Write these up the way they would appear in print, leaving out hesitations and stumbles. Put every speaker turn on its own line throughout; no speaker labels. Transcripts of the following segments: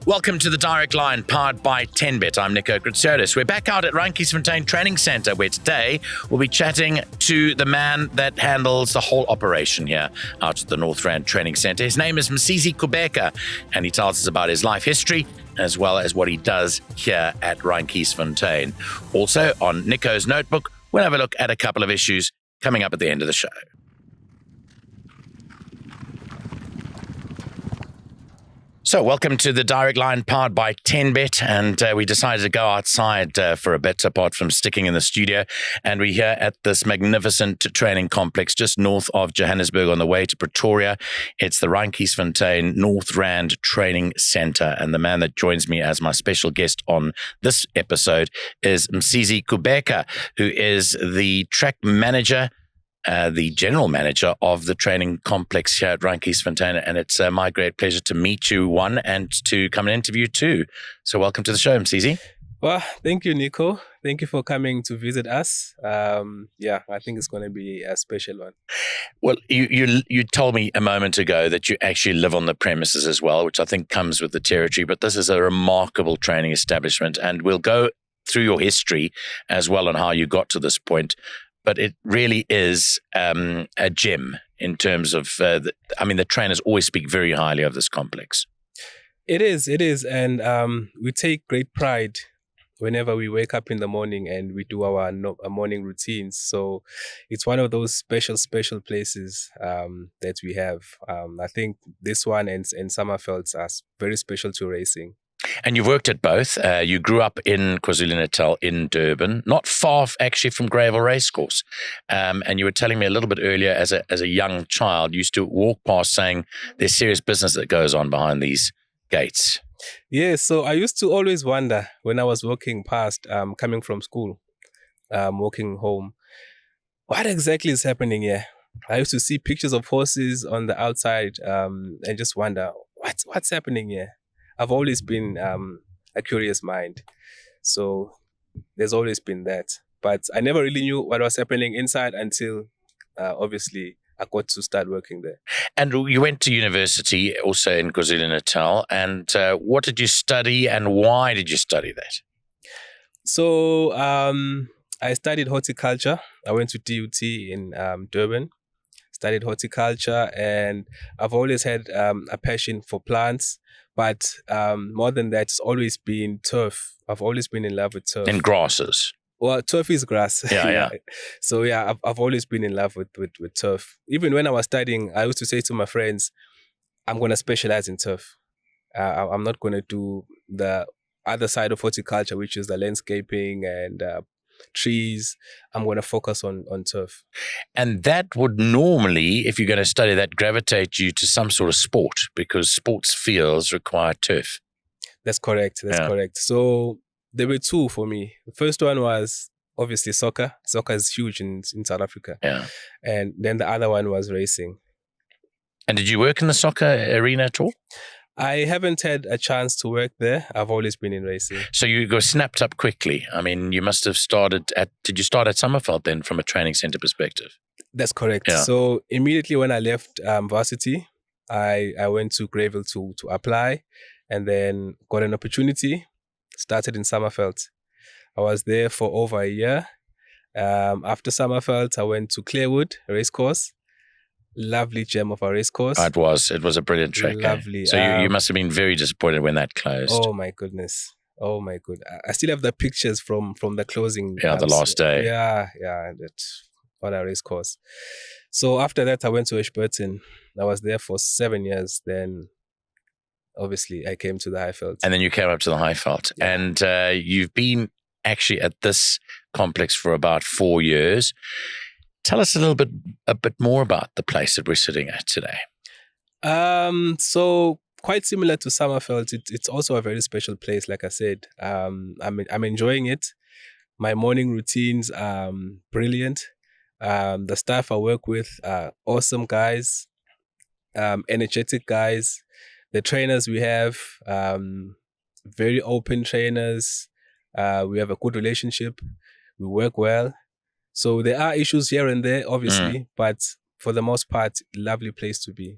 Welcome to the Direct Line, powered by 10Bet. I'm Nico Gritsiotis. We're back out at Randkiesfontein Training Centre, where today we'll be chatting to the man that handles the whole operation here out at the North Rand Training Centre. His name is Msizi Kubeka, and he tells us about his life history as well as what he does here at Randkiesfontein. Also, on Nico's notebook, we'll have a look at a couple of issues coming up at the end of the show. So welcome to the Direct Line, powered by 10Bet, and we decided to go outside for a bit, apart from sticking in the studio, and we're here at this magnificent training complex just north of Johannesburg on the way to Pretoria. It's the Randkiesfontein North Rand Training Centre, and the man that joins me as my special guest on this episode is Msizi Kubeka, who is the track manager, the general manager of the training complex here at Randkiesfontein, and it's my great pleasure to meet you, one, and to come and interview two. So welcome to the show, Msizi.
Well, thank you, Nico. Thank you for coming to visit us. I think it's going to be a special one.
Well, you told me a moment ago that you actually live on the premises as well, which I think comes with the territory, but this is a remarkable training establishment, and we'll go through your history as well and how you got to this point. But it really is a gem in terms of, the trainers always speak very highly of this complex.
It is. And we take great pride whenever we wake up in the morning and we do our morning routines. So it's one of those special places that we have. I think this one and Summerveld are very special to racing.
And you've worked at both. You grew up in KwaZulu-Natal in Durban, not far actually from Gravel Racecourse. And you were telling me a little bit earlier, as a young child, you used to walk past saying there's serious business that goes on behind these gates.
Yeah, so I used to always wonder when I was walking past, coming from school, walking home, what exactly is happening here? I used to see pictures of horses on the outside and just wonder, what's happening here? I've always been a curious mind. So there's always been that. But I never really knew what was happening inside until, obviously, I got to start working there.
And you went to university also in KwaZulu-Natal. And what did you study and why did you study that?
So I studied horticulture. I went to DUT in Durban, studied horticulture, and I've always had a passion for plants. But more than that, it's always been turf. I've always been in love with turf.
And grasses.
Well, turf is grass.
Yeah.
So yeah, I've always been in love with turf. Even when I was studying, I used to say to my friends, I'm going to specialize in turf. I'm not going to do the other side of horticulture, which is the landscaping and trees. I'm going to focus on turf.
And that would normally, if you're going to study that, gravitate you to some sort of sport, because sports fields require turf.
That's correct. Correct. So there were two for me. The first one was obviously soccer. Soccer is huge in South Africa.
Yeah.
And then the other one was racing.
And did you work in the soccer arena at all?
I haven't had a chance to work there. I've always been in racing.
So you got snapped up quickly. I mean, you must have did you start at Summerveld then from a training centre perspective?
That's correct.
Yeah.
So immediately when I left varsity, I went to Gravel to apply, and then got an opportunity, started in Summerveld. I was there for over a year. After Summerveld, I went to Clearwood Racecourse. Lovely gem of a racecourse.
It was a brilliant track.
Lovely.
So you must have been very disappointed when that closed.
Oh my goodness. I still have the pictures from the closing.
Yeah, the last day.
Yeah. What a racecourse. So after that, I went to Ashburton. I was there for 7 years. Then, obviously, I came to the Highveld.
And then you came up to the Highveld.
Yeah.
And you've been actually at this complex for about 4 years. Tell us a bit more about the place that we're sitting at today.
So quite similar to Summerveld, it's also a very special place. Like I said, I'm enjoying it. My morning routines are brilliant. The staff I work with are awesome guys, energetic guys. The trainers we have, very open trainers. We have a good relationship. We work well. So there are issues here and there, obviously, but for the most part, lovely place to be.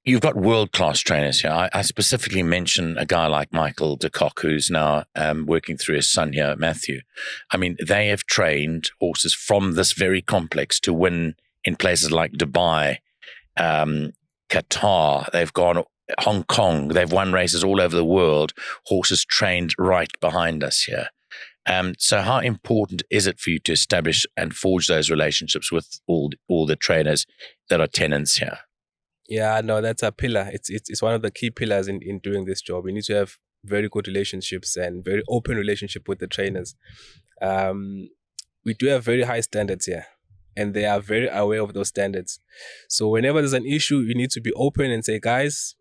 You've got world-class trainers here. I specifically mention a guy like Michael de Kock, who's now working through his son here, Matthew. I mean, they have trained horses from this very complex to win in places like Dubai, Qatar. They've gone Hong Kong. They've won races all over the world. Horses trained right behind us here. So how important is it for you to establish and forge those relationships with all the trainers that are tenants here?
Yeah, no, that's a pillar. It's one of the key pillars in doing this job. We need to have very good relationships and very open relationship with the trainers. We do have very high standards here, and they are very aware of those standards. So whenever there's an issue, you need to be open and say, guys,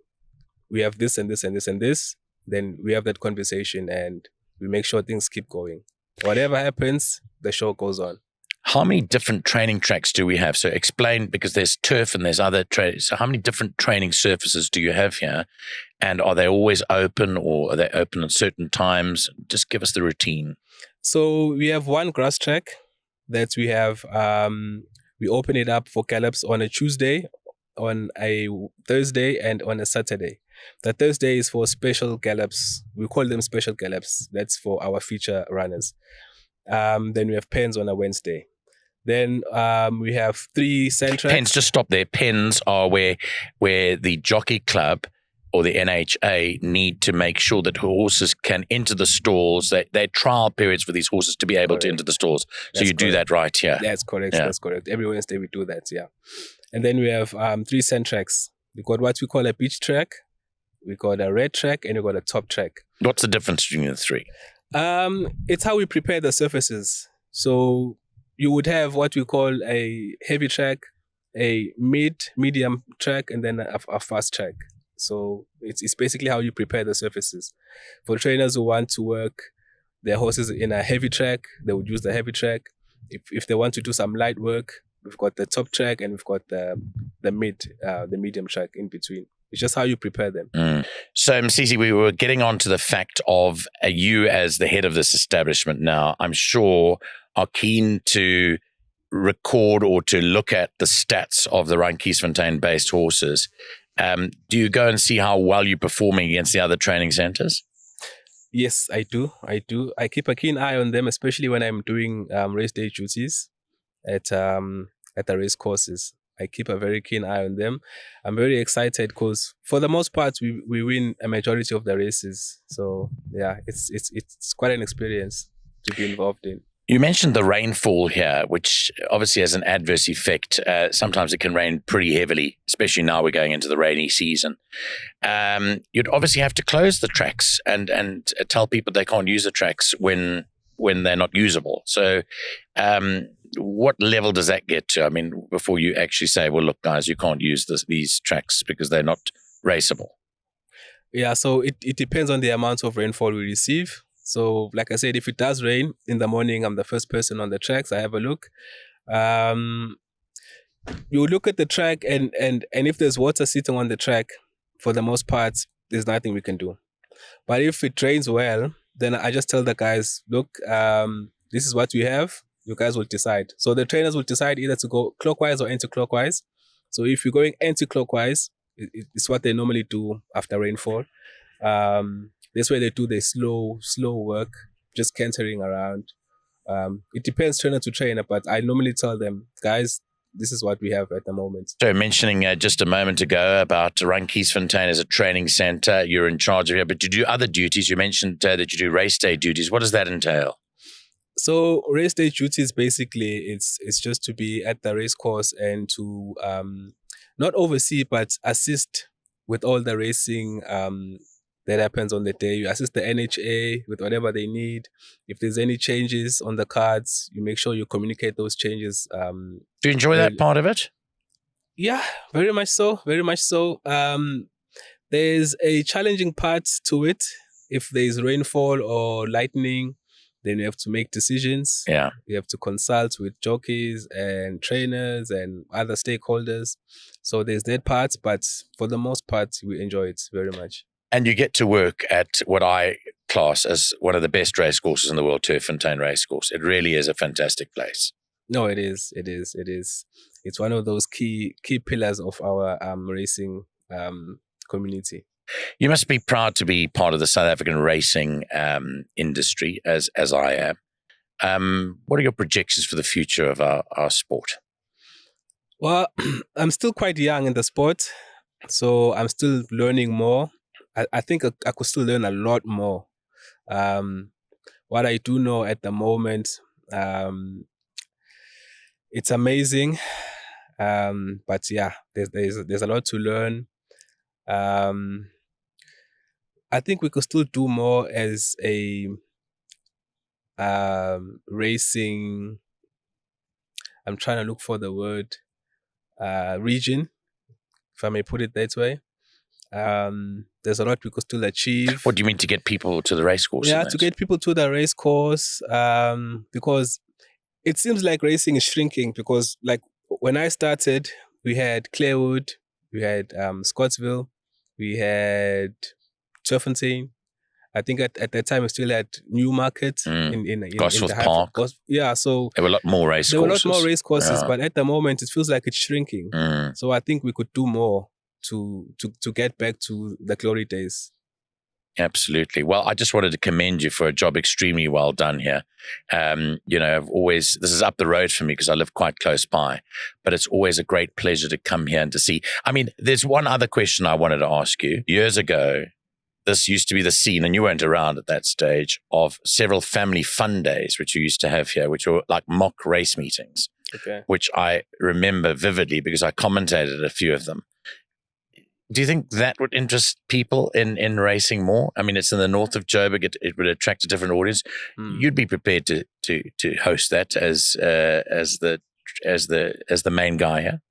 we have this and this and this and this. Then we have that conversation and we make sure things keep going. Whatever happens, the show goes on.
How many different training tracks do we have? So explain, because there's turf and there's other trains. So how many different training surfaces do you have here? And are they always open, or are they open at certain times? Just give us the routine.
So we have one grass track that we have. We open it up for gallops on a Tuesday, on a Thursday, and on a Saturday. The Thursday is for special gallops. We call them special gallops. That's for our feature runners. Then we have pens on a Wednesday. Then we have 3 centrals.
Pens, just stop there. Pens are where the jockey club or the NHA need to make sure that horses can enter the stalls. They're trial periods for these horses to be able to enter the stalls. So you do that right here.
That's correct. Yeah. That's correct. Every Wednesday we do that, yeah. And then we have 3 sand tracks. We got what we call a beach track. We got a red track, and we got a top track.
What's the difference between the 3?
It's how we prepare the surfaces. So you would have what we call a heavy track, a medium track, and then a fast track. So it's basically how you prepare the surfaces. For trainers who want to work their horses in a heavy track, they would use the heavy track. If they want to do some light work, we've got the top track and we've got the medium track in between. It's just how you prepare them.
So, Msisi, we were getting on to the fact of you as the head of this establishment now, I'm sure, are keen to record or to look at the stats of the Ryan Kiesfontein-based horses. Do you go and see how well you're performing against the other training centers?
Yes, I do. I keep a keen eye on them, especially when I'm doing race day duties at the race courses. I keep a very keen eye on them. I'm very excited because for the most part, we win a majority of the races. So yeah, it's quite an experience to be involved in.
You mentioned the rainfall here, which obviously has an adverse effect. Sometimes it can rain pretty heavily, especially now we're going into the rainy season. You'd obviously have to close the tracks and tell people they can't use the tracks when they're not usable. So what level does that get to? I mean, before you actually say, well, look, guys, you can't use these tracks because they're not raceable.
Yeah, so it depends on the amount of rainfall we receive. So like I said, if it does rain in the morning, I'm the first person on the tracks. I have a look. You look at the track and if there's water sitting on the track, for the most part, there's nothing we can do. But if it rains well, then I just tell the guys, look, this is what we have. You guys will decide. So the trainers will decide either to go clockwise or anti-clockwise. So if you're going anti-clockwise, it's what they normally do after rainfall. That's where they do their slow work, just cantering around. It depends trainer to trainer, but I normally tell them, guys, this is what we have at the moment.
So mentioning just a moment ago about Ryan Kiesfontein as a training center, you're in charge of here, but you do other duties. You mentioned that you do race day duties. What does that entail?
So race day duties, basically, it's just to be at the race course and to not oversee, but assist with all the racing that happens on the day. You assist the NHA with whatever they need. If there's any changes on the cards, you make sure you communicate those changes.
Do you enjoy that part of it?
Yeah, very much so. Very much so. There's a challenging part to it. If there's rainfall or lightning, then you have to make decisions.
Yeah.
You have to consult with jockeys and trainers and other stakeholders. So there's that part, but for the most part, we enjoy it very much.
And you get to work at what I class as one of the best race courses in the world, Turffontein Racecourse. It really is a fantastic place.
No, it is. It's one of those key pillars of our racing community.
You must be proud to be part of the South African racing industry, as I am. What are your projections for the future of our sport?
Well, I'm still quite young in the sport, so I'm still learning more. I think I could still learn a lot more. What I do know at the moment, it's amazing, but yeah, there's a lot to learn. I think we could still do more as a racing. I'm trying to look for the word region, if I may put it that way. There's a lot we could still achieve.
What do you mean to get people to the race course?
Yeah, to get people to the race course, because it seems like racing is shrinking. Because like when I started, we had Clarewood, we had Scottsville, we had Turffontein. I think at that time we still had Newmarket in
Gosforth Park.
So
there were a lot more race courses.
There were a lot more race courses, but at the moment it feels like it's shrinking. So I think we could do more to get back to the glory days.
Absolutely. Well, I just wanted to commend you for a job extremely well done here. This is up the road for me because I live quite close by, but it's always a great pleasure to come here and to see. I mean, there's one other question I wanted to ask you. Years ago, this used to be the scene, and you weren't around at that stage, of several family fun days, which you used to have here, which were like mock race meetings, which I remember vividly because I commentated a few of them. Do you think that would interest people in racing more? I mean, it's in the north of Joburg. It would attract a different audience. You'd be prepared to host that as the main guy here?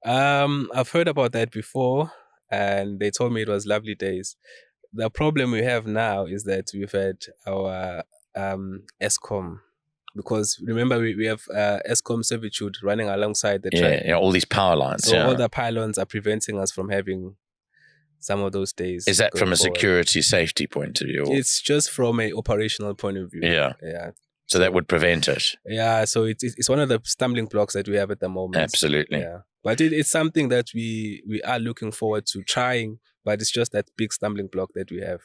I've heard about that before, and they told me it was lovely days. The problem we have now is that we've had our Eskom, because remember we have Eskom servitude running alongside the track.
Yeah, all these power lines.
So all the pylons are preventing us from having some of those days.
Is that from a security safety point of view?
It's just from an operational point of view.
Yeah. So that would prevent it.
Yeah, so it's one of the stumbling blocks that we have at the moment.
Absolutely.
Yeah. But it's something that we are looking forward to trying, but it's just that big stumbling block that we have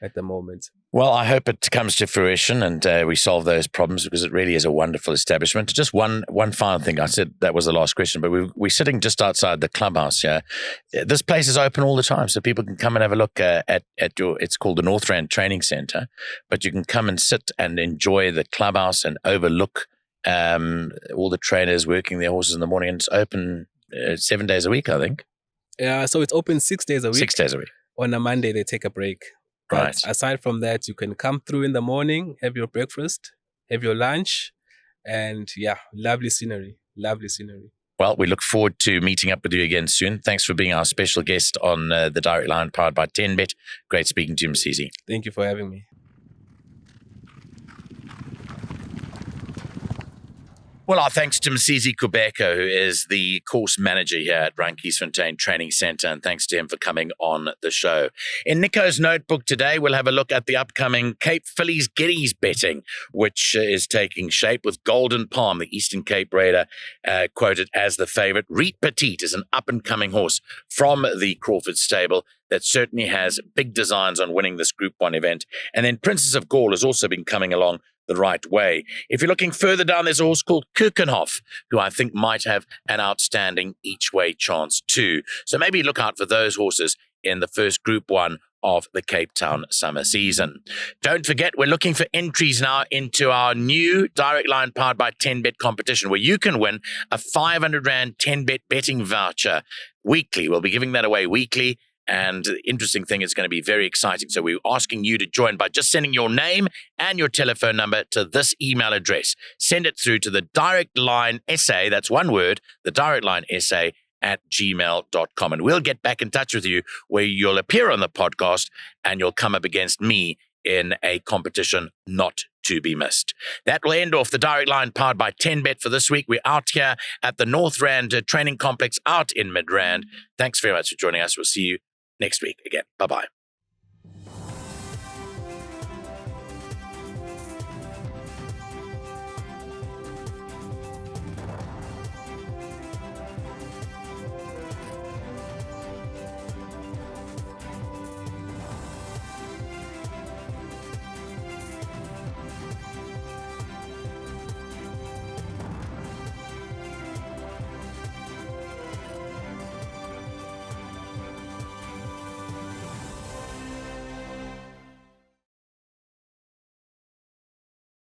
at the moment.
Well, I hope it comes to fruition and we solve those problems, because it really is a wonderful establishment. Just one final thing. I said that was the last question, but we're sitting just outside the clubhouse here. This place is open all the time, so people can come and have a look at it's called the North Rand Training Centre, but you can come and sit and enjoy the clubhouse and overlook all the trainers working their horses in the morning. And it's open 7 days a week, I think.
Yeah, so it's open 6 days a week.
6 days a week.
On a Monday, they take a break. But
right.
Aside from that, you can come through in the morning, have your breakfast, have your lunch, and yeah, lovely scenery. Lovely scenery.
Well, we look forward to meeting up with you again soon. Thanks for being our special guest on the Direct Line powered by 10Bet. Great speaking to you, Msizi.
Thank you for having me.
Well, our thanks to Msizi Kubeko, who is the course manager here at Kiesfontein Training Centre, and thanks to him for coming on the show. In Nico's notebook today, we'll have a look at the upcoming Cape Fillies Guineas betting, which is taking shape with Golden Palm, the Eastern Cape Raider, quoted as the favourite. Reet Petite is an up-and-coming horse from the Crawford stable that certainly has big designs on winning this Group 1 event. And then Princess of Gaul has also been coming along the right way. If you're looking further down, there's a horse called Kukenhof, who I think might have an outstanding each-way chance too. So maybe look out for those horses in the first Group 1 of the Cape Town summer season. Don't forget, we're looking for entries now into our new Direct Line powered by 10Bet competition, where you can win a 500 Rand 10Bet betting voucher weekly. We'll be giving that away weekly. And the interesting thing, is going to be very exciting. So we're asking you to join by just sending your name and your telephone number to this email address. Send it through to the Direct Line SA, that's one word, the Direct Line SA @gmail.com. And we'll get back in touch with you, where you'll appear on the podcast and you'll come up against me in a competition not to be missed. That will end off the Direct Line powered by 10Bet for this week. We're out here at the North Rand Training Complex out in Midrand. Thanks very much for joining us. We'll see you next week again. Bye-bye.